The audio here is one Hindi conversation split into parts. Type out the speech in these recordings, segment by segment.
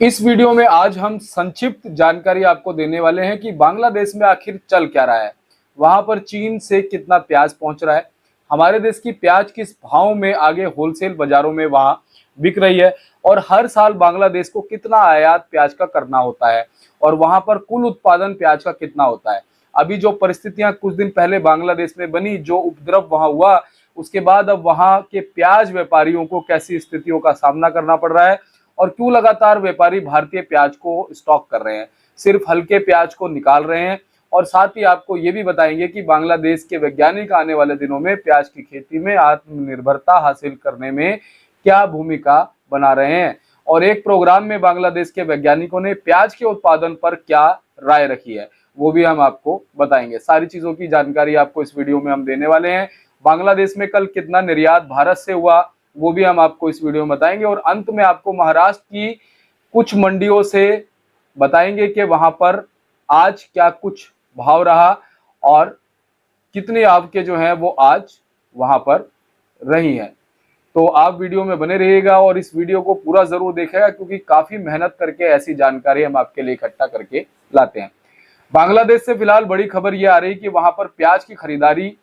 इस वीडियो में आज हम संक्षिप्त जानकारी आपको देने वाले हैं कि बांग्लादेश में आखिर चल क्या रहा है। वहां पर चीन से कितना प्याज पहुंच रहा है, हमारे देश की प्याज किस भाव में आगे होलसेल बाजारों में वहां बिक रही है, और हर साल बांग्लादेश को कितना आयात प्याज का करना होता है, और वहां पर कुल उत्पादन प्याज का कितना होता है। अभी जो परिस्थितियां कुछ दिन पहले बांग्लादेश में बनी, जो उपद्रव वहां हुआ, उसके बाद अब वहां के प्याज व्यापारियों को कैसी स्थितियों का सामना करना पड़ रहा है, और क्यों लगातार व्यापारी भारतीय प्याज को स्टॉक कर रहे हैं, सिर्फ हल्के प्याज को निकाल रहे हैं। और साथ ही आपको ये भी बताएंगे कि बांग्लादेश के वैज्ञानिक आने वाले दिनों में प्याज की खेती में आत्मनिर्भरता हासिल करने में क्या भूमिका बना रहे हैं, और एक प्रोग्राम में बांग्लादेश के वैज्ञानिकों ने प्याज के उत्पादन पर क्या राय रखी है, वो भी हम आपको बताएंगे। सारी चीजों की जानकारी आपको इस वीडियो में हम देने वाले हैं। बांग्लादेश में कल कितना निर्यात भारत से हुआ, वो भी हम आपको इस वीडियो में बताएंगे, और अंत में आपको महाराष्ट्र की कुछ मंडियों से बताएंगे कि वहां पर आज क्या कुछ भाव रहा और कितनी आवकें जो हैं वो आज वहां पर रही हैं। तो आप वीडियो में बने रहिएगा और इस वीडियो को पूरा जरूर देखिएगा, क्योंकि काफी मेहनत करके ऐसी जानकारी हम आपके लिए इकट्ठा करके लाते हैं। बांग्लादेश से फिलहाल बड़ी खबर यह आ रही कि वहां पर प्याज की खरीदारी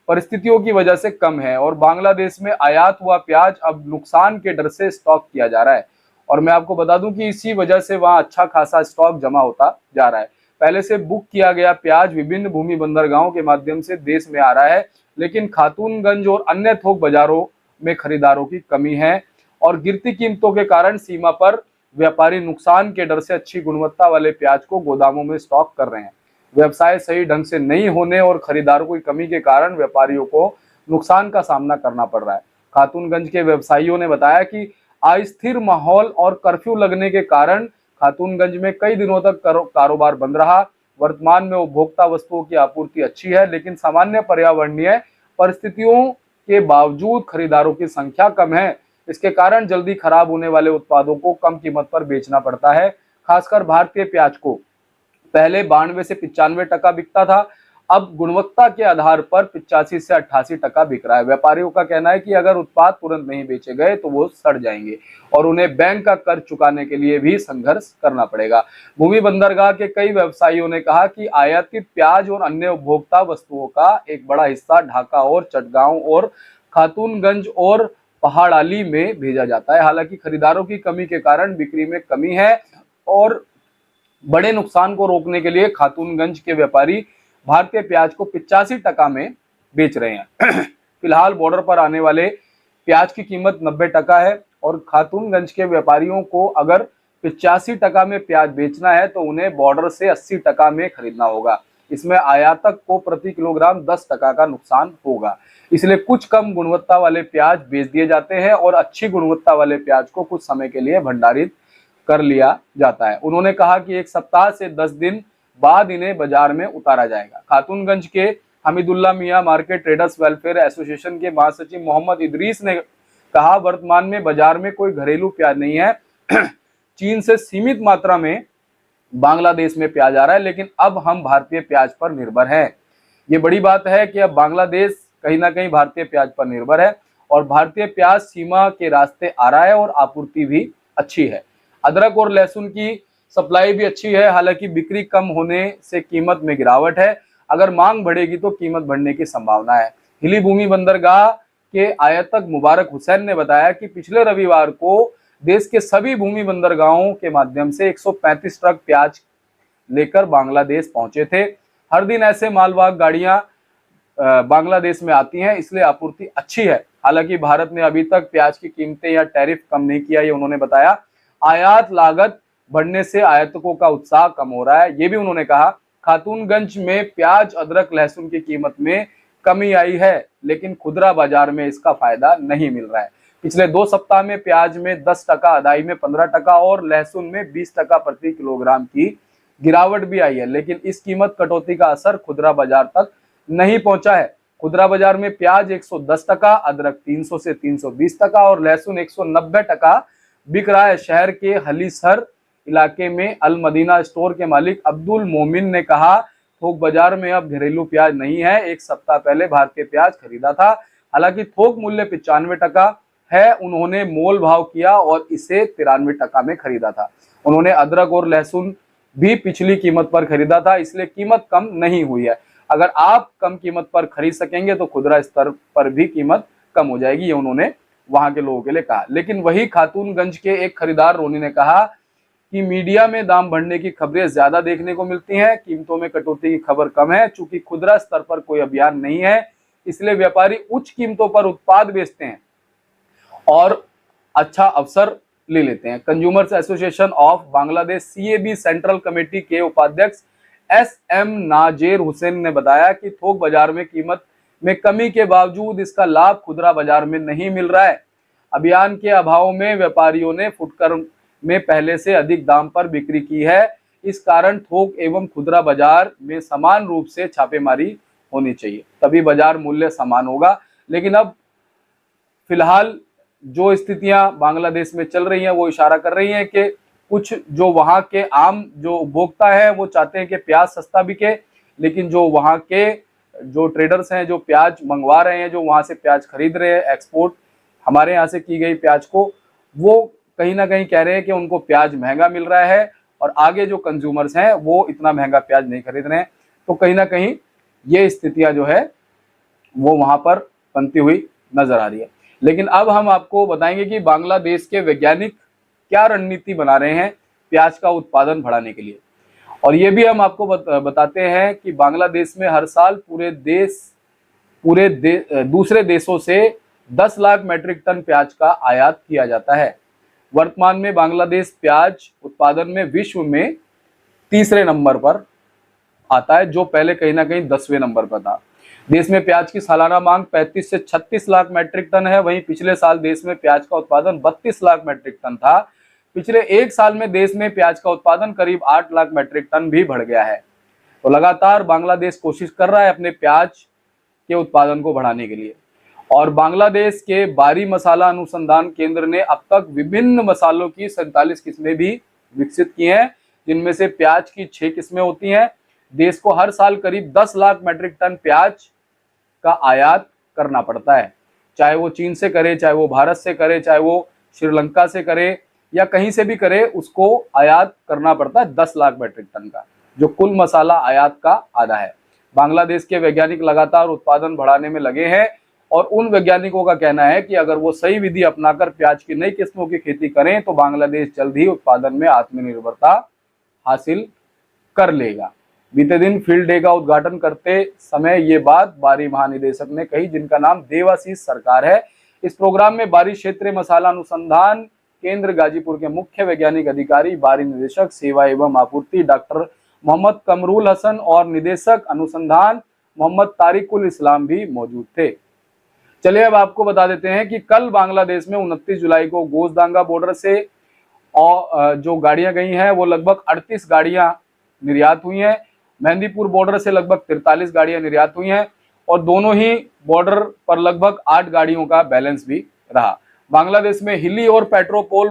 परिस्थितियों की वजह से कम है, और बांग्लादेश में आयात हुआ प्याज अब नुकसान के डर से स्टॉक किया जा रहा है। और मैं आपको बता दूं कि इसी वजह से वहां अच्छा खासा स्टॉक जमा होता जा रहा है। पहले से बुक किया गया प्याज विभिन्न भूमि बंदरगाहों के माध्यम से देश में आ रहा है, लेकिन खातूनगंज और अन्य थोक बाजारों में खरीदारों की कमी है, और गिरती कीमतों के कारण सीमा पर व्यापारी नुकसान के डर से अच्छी गुणवत्ता वाले प्याज को गोदामों में स्टॉक कर रहे हैं। व्यवसाय सही ढंग से नहीं होने और खरीदारों की कमी के कारण व्यापारियों को नुकसान का सामना करना पड़ रहा है। खातूनगंज के व्यवसायियों ने बताया कि अस्थिर माहौल और कर्फ्यू लगने के कारण खातूनगंज में कई दिनों तक कारोबार बंद रहा। वर्तमान में उपभोक्ता वस्तुओं की आपूर्ति अच्छी है, लेकिन सामान्य पर्यावरणीय परिस्थितियों के बावजूद खरीदारों की संख्या कम है। इसके कारण जल्दी खराब होने वाले उत्पादों को कम कीमत पर बेचना पड़ता है। खासकर भारतीय प्याज को पहले 92 से 95% बिकता था, अब गुणवत्ता के आधार पर 85 से 88% बिक रहा है। व्यापारियों का कहना है कि अगर उत्पाद तुरंत नहीं बेचे गए तो वो सड़ जाएंगे और उन्हें बैंक का कर्ज चुकाने के लिए भी संघर्ष करना पड़ेगा। भूमि बंदरगाह के कई व्यवसायियों ने कहा कि आयातित प्याज और अन्य उपभोक्ता वस्तुओं का एक बड़ा हिस्सा ढाका और चटगांव और खातूनगंज और पहाड़ाली में भेजा जाता है। हालांकि खरीदारों की कमी के कारण बिक्री में कमी है, और बड़े नुकसान को रोकने के लिए खातूनगंज के व्यापारी भारतीय प्याज को 85% में बेच रहे हैं। फिलहाल बॉर्डर पर आने वाले प्याज की कीमत 90% है, और खातूनगंज के व्यापारियों को अगर 85% में प्याज बेचना है तो उन्हें बॉर्डर से 80% में खरीदना होगा। इसमें आयातक को प्रति किलोग्राम 10% का नुकसान होगा। इसलिए कुछ कम गुणवत्ता वाले प्याज बेच दिए जाते हैं और अच्छी गुणवत्ता वाले प्याज को कुछ समय के लिए भंडारित कर लिया जाता है। उन्होंने कहा कि 1 सप्ताह से 10 दिन बाद इन्हें बाजार में उतारा जाएगा। खातूनगंज के हमीदुल्ला मियां मार्केट ट्रेडर्स वेलफेयर एसोसिएशन के महासचिव मोहम्मद इदरीस ने कहा, वर्तमान में बाजार में कोई घरेलू प्याज नहीं है। चीन से सीमित मात्रा में बांग्लादेश में प्याज आ रहा है, लेकिन अब हम भारतीय प्याज पर निर्भर हैं। ये बड़ी बात है कि अब बांग्लादेश कहीं ना कहीं भारतीय प्याज पर निर्भर है, और भारतीय प्याज सीमा के रास्ते आ रहा है और आपूर्ति भी अच्छी है। अदरक और लहसुन की सप्लाई भी अच्छी है, हालांकि बिक्री कम होने से कीमत में गिरावट है। अगर मांग बढ़ेगी तो कीमत बढ़ने की संभावना है। हिली भूमि बंदरगाह के आयतक मुबारक हुसैन ने बताया कि पिछले रविवार को देश के सभी भूमि बंदरगाहों के माध्यम से 135 ट्रक प्याज लेकर बांग्लादेश पहुंचे थे। हर दिन ऐसे मालवाहक गाड़ियां बांग्लादेश में आती हैं, इसलिए आपूर्ति अच्छी है। हालांकि भारत ने अभी तक प्याज की कीमतें या टैरिफ कम नहीं किया, ये उन्होंने बताया। आयात लागत बढ़ने से आयातकों का उत्साह कम हो रहा है, ये भी उन्होंने कहा। खातूनगंज में प्याज, अदरक, लहसुन की कीमत में कमी आई है, लेकिन खुदरा बाजार में इसका फायदा नहीं मिल रहा है। पिछले 2 सप्ताह में प्याज में 10%, अदाई में 15% और लहसुन में 20% प्रति किलोग्राम की गिरावट भी आई है, लेकिन इस कीमत कटौती का असर खुदरा बाजार तक नहीं पहुंचा है। खुदरा बाजार में प्याज 110%, अदरक 300 से 320% और लहसुन 190% बिक रहा है। शहर के हलीसर इलाके में अल मदीना स्टोर के मालिक अब्दुल मोमिन ने कहा, थोक बाजार में अब घरेलू प्याज नहीं है। 1 सप्ताह पहले भारतीय प्याज खरीदा था। हालांकि थोक मूल्य 95% है उन्होंने मोल भाव किया और इसे 93 टका में खरीदा था। उन्होंने अदरक और लहसुन भी पिछली कीमत पर खरीदा था, इसलिए कीमत कम नहीं हुई है। अगर आप कम कीमत पर खरीद सकेंगे तो खुदरा स्तर पर भी कीमत कम हो जाएगी, ये उन्होंने वहां के लोगों के लिए कहा। लेकिन वही खातूनगंज के एक खरीदार रोनी ने कहा कि मीडिया में दाम बढ़ने की खबरें ज्यादा देखने को मिलती हैं, कीमतों में कटौती की खबर कम है। चूंकि खुदरा स्तर पर कोई अभियान नहीं है, इसलिए व्यापारी उच्च कीमतों पर उत्पाद बेचते हैं और अच्छा अवसर ले लेते हैं। Consumers association of Bangladesh CAB central committee के उपाध्यक्ष एसएम नाजेर हुसैन ने बताया कि थोक बाजार में कीमत में कमी के बावजूद इसका लाभ खुदरा बाजार में नहीं मिल रहा है। अभियान के अभाव में व्यापारियों ने फुटकर में पहले से अधिक दाम पर बिक्री की है। इस कारण थोक एवं खुदरा बाजार में समान रूप से छापेमारी होनी चाहिए, तभी बाजार मूल्य समान होगा। लेकिन अब फिलहाल जो स्थितियां बांग्लादेश में चल रही हैं वो इशारा कर रही हैं कि कुछ जो वहां के आम जो उपभोक्ता है वो चाहते हैं कि प्याज सस्ता बिके, लेकिन जो वहां के जो ट्रेडर्स हैं जो प्याज मंगवा रहे हैं, जो वहां से प्याज खरीद रहे हैं, एक्सपोर्ट हमारे यहाँ से की गई प्याज को, वो कहीं ना कहीं कह रहे हैं कि उनको प्याज महंगा मिल रहा है और आगे जो कंज्यूमर्स हैं वो इतना महंगा प्याज नहीं खरीद रहे हैं। तो कहीं ना कहीं ये स्थितियां जो है वो वहां पर बनती हुई नजर आ रही है। लेकिन अब हम आपको बताएंगे कि बांग्लादेश के वैज्ञानिक क्या रणनीति बना रहे हैं प्याज का उत्पादन बढ़ाने के लिए। और ये भी हम आपको बताते हैं कि बांग्लादेश में हर साल दूसरे देशों से 10 लाख मैट्रिक टन प्याज का आयात किया जाता है। वर्तमान में बांग्लादेश प्याज उत्पादन में विश्व में तीसरे नंबर पर आता है, जो पहले कहीं ना कहीं 10वें नंबर पर था। देश में प्याज की सालाना मांग 35 से 36 लाख मैट्रिक टन है। वहीं पिछले साल देश में प्याज का उत्पादन 32 लाख मैट्रिक टन था। पिछले एक साल में देश में प्याज का उत्पादन करीब 8 लाख मैट्रिक टन भी बढ़ गया है। तो लगातार बांग्लादेश कोशिश कर रहा है अपने प्याज के उत्पादन को बढ़ाने के लिए। और बांग्लादेश के बारी मसाला अनुसंधान केंद्र ने अब तक विभिन्न मसालों की 47 किस्में भी विकसित की हैं, जिनमें से प्याज की 6 किस्में होती हैं। देश को हर साल करीब 10 लाख मैट्रिक टन प्याज का आयात करना पड़ता है, चाहे वो चीन से करे, चाहे वो भारत से करे, चाहे वो श्रीलंका से करे या कहीं से भी करे, उसको आयात करना पड़ता है 10 लाख मैट्रिक टन का, जो कुल मसाला आयात का आधा है। बांग्लादेश के वैज्ञानिक लगातार उत्पादन बढ़ाने में लगे हैं और उन वैज्ञानिकों का कहना है कि अगर वो सही विधि अपनाकर प्याज की नई किस्मों की खेती करें तो बांग्लादेश जल्द ही उत्पादन में आत्मनिर्भरता हासिल कर लेगा। बीते दिन फील्ड डे का उद्घाटन करते समय ये बात बारी महानिदेशक ने कही, जिनका नाम देवाशीष सरकार है। इस प्रोग्राम में बारी क्षेत्रीय मसाला अनुसंधान केंद्र गाजीपुर के मुख्य वैज्ञानिक अधिकारी, बारी निदेशक सेवा एवं आपूर्ति डॉक्टर मोहम्मद कमरुल हसन और निदेशक अनुसंधान मोहम्मद तारिकुल इस्लाम भी मौजूद थे। चलिए अब आपको बता देते हैं कि कल बांग्लादेश में 29 जुलाई को गोजदांगा बॉर्डर से और जो गाड़ियां गई हैं वो लगभग 38 गाड़ियां निर्यात हुई हैं। मेहंदीपुर बॉर्डर से लगभग 43 गाड़ियां निर्यात हुई हैं और दोनों ही बॉर्डर पर लगभग 8 गाड़ियों का बैलेंस भी रहा। बांग्लादेश में हिली और पेट्रोपोल,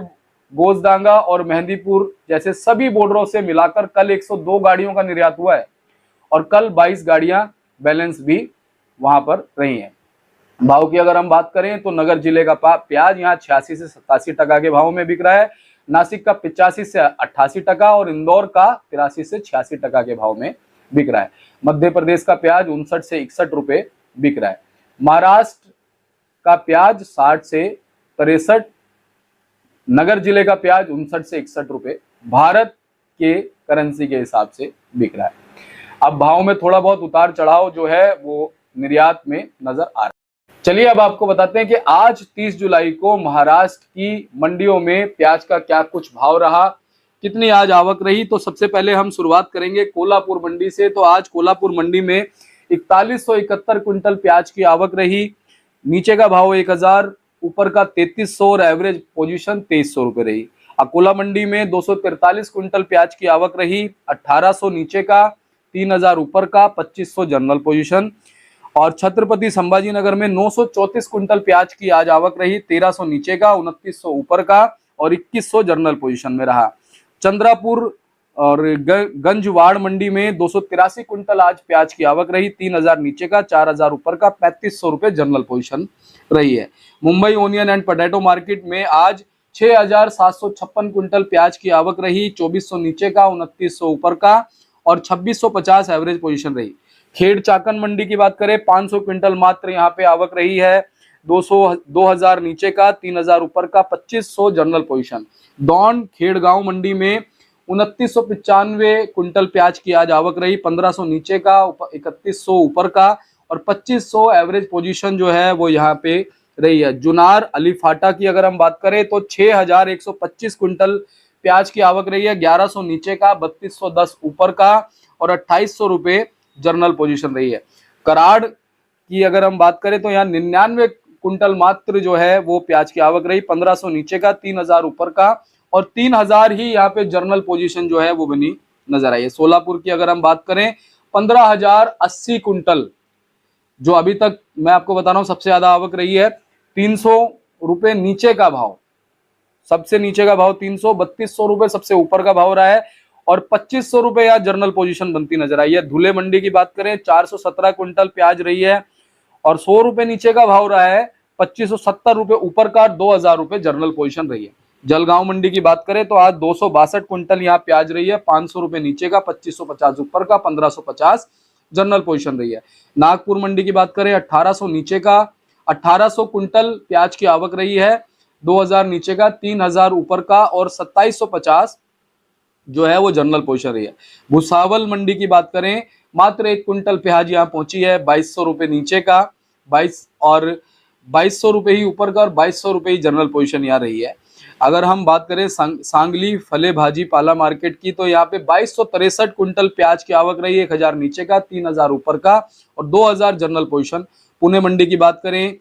गोजदांगा और मेहंदीपुर जैसे सभी बॉर्डरों से मिलाकर कल 102 गाड़ियों का निर्यात हुआ है और कल 22 गाड़ियां बैलेंस भी वहां पर रही हैं। भाव की अगर हम बात करें तो नगर जिले का प्याज यहाँ 86 से 87 टका के भाव में बिक रहा है, नासिक का 85 से 88 टका और इंदौर का 83 से 86 टका के भाव में बिक रहा है। मध्य प्रदेश का प्याज 59 से 61 रुपए बिक रहा है। महाराष्ट्र का प्याज 60 से 63, नगर जिले का प्याज 59 से 61 रुपए भारत के करेंसी के हिसाब से बिक रहा है। अब भाव में थोड़ा बहुत उतार चढ़ाव जो है वो निर्यात में नजर आ रहा है। चलिए अब आपको बताते हैं कि आज 30 जुलाई को महाराष्ट्र की मंडियों में प्याज का क्या कुछ भाव रहा, कितनी आज आवक रही। तो सबसे पहले हम शुरुआत करेंगे कोल्हापुर मंडी से। तो आज कोल्हापुर मंडी में 4171 क्विंटल प्याज की आवक रही। नीचे का भाव 1000, ऊपर का 3300 और एवरेज पोजीशन 2300 रुपए रही। अकोला मंडी में 243 क्विंटल प्याज की आवक रही। 1800 नीचे का, 3000 ऊपर का, 2500 जनरल पोजीशन। और छत्रपति संभाजी नगर में 934 क्विंटल प्याज की आज आवक रही। 1300 नीचे का, 2900 ऊपर का और 2100 जनरल पोजीशन में रहा। चंद्रापुर और गंजवाड़ मंडी में 283 क्विंटल आज प्याज की आवक रही। 3000 नीचे का, 4000 ऊपर का, 3500 रुपए जनरल पोजीशन रही है। Mumbai onion and potato market में आज 6,756 क्विंटल प्याज की आवक रही, 2400 नीचे का, 2900 ऊपर का और 2650 एवरेज पोजीशन रही। खेड़ चाकन मंडी की बात करें, 500 क्विंटल मात्र यहाँ पे आवक रही है, 2000 नीचे का, 3000 ऊपर का, 2500 जनरल पोजीशन। दौन खेड़गांव मंडी में 2995 क्विंटल प्याज की आज आवक रही, 1500 नीचे का, 3100 ऊपर का और 2500 एवरेज पोजीशन जो है वो यहाँ पे रही है। जुनार अलीफाटा की अगर हम बात करें तो 6125 क्विंटल प्याज की आवक रही है, 1100 नीचे का, 3210 ऊपर का और 2800 रुपए जनरल पोजीशन रही है। कराड़ की अगर हम बात करें तो यहाँ 99 क्विंटल मात्र जो है वो प्याज की आवक रही, 1500 नीचे का, 3000 ऊपर का और 3000 ही यहाँ पे जनरल पोजीशन जो है वो बनी नजर आई है। सोलापुर की अगर हम बात करें 15,080 क्विंटल, जो अभी तक मैं आपको बता रहा हूं सबसे ज्यादा आवक रही है, 300 रुपए नीचे का भाव, सबसे नीचे का भाव 300, 3200 रुपए सबसे ऊपर का भाव रहा है और 2500 रुपए यहाँ जनरल पोजीशन बनती नजर आई है। धुले मंडी की बात करें 417 क्विंटल प्याज रही है और 100 रुपए नीचे का भाव रहा है, 2570 रुपए ऊपर का, 2000 रुपए जनरल पोजीशन रही है। जलगांव मंडी की बात करें तो आज 262 क्विंटल यहाँ प्याज रही है, 500 रुपए नीचे का, 2550 ऊपर का, 1550 जनरल पोजीशन रही है। नागपुर मंडी की बात करें 1800 नीचे का, 1800 क्विंटल प्याज की आवक रही है, 2000 नीचे का, 3000 ऊपर का और 2750 जो है वो जनरल पोजीशन रही है। भुसावल मंडी की बात करें मात्र 1 क्विंटल प्याज यहाँ पहुंची है, 2200 रुपए नीचे का, 2200 रुपए ही ऊपर का और 2200 रुपए ही जनरल पोजीशन यहाँ रही है। अगर हम बात करें सांगली फले भाजी पाला मार्केट की तो यहाँ पे 2263 क्विंटल प्याज की आवक रही है, 1000 नीचे का, 3000 ऊपर का और 2000 जनरल पोजीशन। पुणे मंडी की बात करें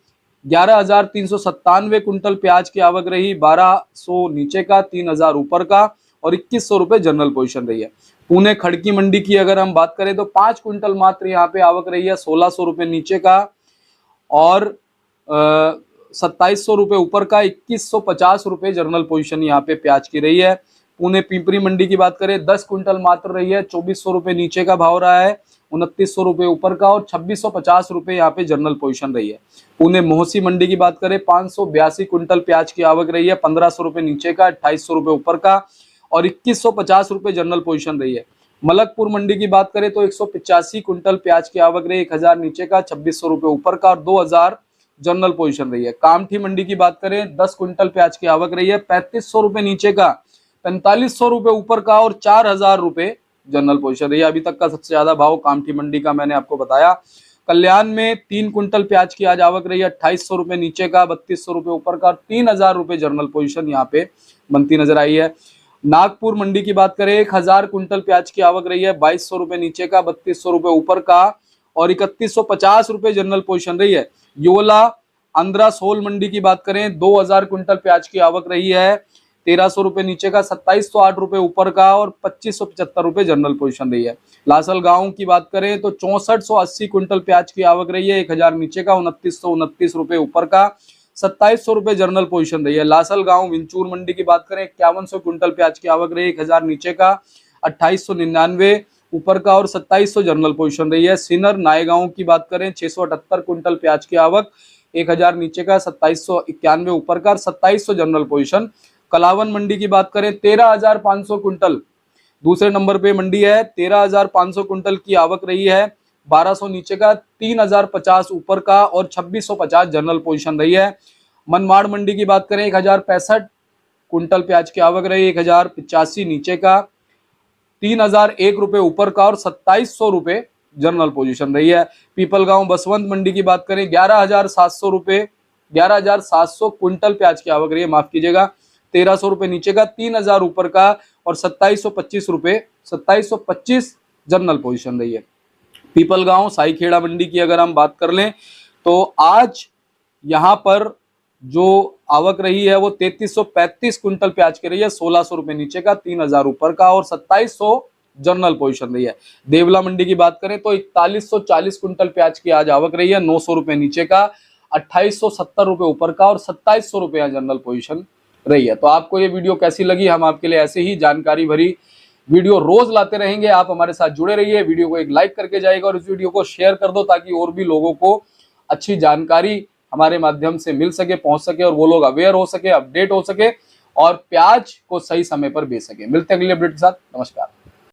11,397 क्विंटल प्याज की आवक रही, 1200 नीचे का, 3000 ऊपर का और 2100 रुपए जनरल पोजीशन रही है। पुणे खड़की मंडी की अगर हम बात करें तो 5 क्विंटल मात्र यहाँ पे आवक रही है, 1600 रुपए नीचे का और 2700 रुपए ऊपर का, 2150 रुपए जनरल पोजीशन यहाँ पे प्याज की रही है। पुणे पिंपरी मंडी की बात करें 10 क्विंटल मात्र रही है, 2400 रुपए नीचे का भाव रहा है, 2900 रुपए ऊपर का और 2650 रुपए यहाँ पे जनरल पोजीशन रही है। पुणे मोहसी मंडी की बात करें 582 क्विंटल प्याज की आवक रही है, 1500 रुपए नीचे का, 2800 रुपए ऊपर का और 2150 रुपए जनरल पोजीशन रही है। मलकपुर मंडी की बात करें तो 185 क्विंटल प्याज की आवक रही है, 1000 नीचे का, 2600 रुपए ऊपर का और 2000 जनरल पोजीशन रही है। कामठी मंडी की बात करें 10 क्विंटल प्याज की आवक रही है, 3500 रुपए नीचे का, 4500 रुपए ऊपर का और 4000 रुपए जनरल पोजीशन रही है। अभी तक का सबसे ज्यादा भाव कामठी मंडी का मैंने आपको बताया। कल्याण में 3 क्विंटल प्याज की आज आवक रही है, 2800 रुपए नीचे का, 3200 रुपए ऊपर का, 3000 रुपए जनरल पोजीशन यहाँ पे बनती नजर आई है। नागपुर मंडी की बात करें 1000 क्विंटल प्याज की आवक रही है, 2200 रुपए नीचे का, 3200 रुपए ऊपर का और 3150 रुपए जनरल पोजीशन रही है। योला आंध्रा सोल मंडी की बात करें 2000 क्विंटल प्याज की आवक रही है, 1300 रुपए नीचे का, 2708 रुपए ऊपर का और 2575 रुपए जनरल पोजीशन रही है। लासल गांव की बात करें तो 6480 क्विंटल प्याज की आवक रही है, 1000 नीचे का, 2929 रुपए ऊपर का, 2700 रुपए जनरल पोजीशन रही है। लासल गांव विंचूर मंडी की बात करें 5100 क्विंटल प्याज की आवक रही है, 1000 नीचे का, 2899 ऊपर का और 2700 जनरल पोजीशन रही है। सिनर नायगांव की बात करें 678 क्विंटल प्याज की आवक, 1000 नीचे का, 2791 ऊपर का, 2700 जनरल पोजीशन। कलावन मंडी की बात करें 13,500 क्विंटल दूसरे नंबर पे मंडी है, 13,500 क्विंटल की आवक रही है, 1200 नीचे का, 3050 ऊपर का और 2650 जनरल पोजीशन रही है। मनमाड़ मंडी की बात करें 1065 क्विंटल प्याज की आवक रही, 1085 नीचे का, 3001 रुपए ऊपर का और 2700 रुपए जनरल पोजीशन रही है। पीपलगांव बसवंत मंडी की बात करें 11,700 रुपए, 11,700 क्विंटल प्याज की आवक रही है, माफ कीजिएगा, 1300 रुपए नीचे का, 3000 ऊपर का और 2725 रुपए, 2725 जनरल पोजीशन रही है। पीपलगांव साईखेड़ा मंडी की अगर हम बात कर लें तो आज यहाँ पर जो आवक रही है वो 3335 क्विंटल प्याज की रही है, 1600 रुपए नीचे का, 3000 ऊपर का और 2700 जनरल पोजीशन रही है। देवला मंडी की बात करें तो 4140 क्विंटल प्याज की आज आवक रही है, 900 रुपए नीचे का, 2870 रुपए ऊपर का और 2700 रुपए जनरल पोजीशन रही है। तो आपको ये वीडियो कैसी लगी? हम आपके लिए ऐसे ही जानकारी भरी वीडियो रोज लाते रहेंगे, आप हमारे साथ जुड़े रहिए। वीडियो को एक लाइक करके जाइएगा और इस वीडियो को शेयर कर दो ताकि और भी लोगों को अच्छी जानकारी हमारे माध्यम से मिल सके, पहुंच सके और वो लोग अवेयर हो सके, अपडेट हो सके और प्याज को सही समय पर बेच सके। मिलते हैं अगले अपडेट के साथ। नमस्कार।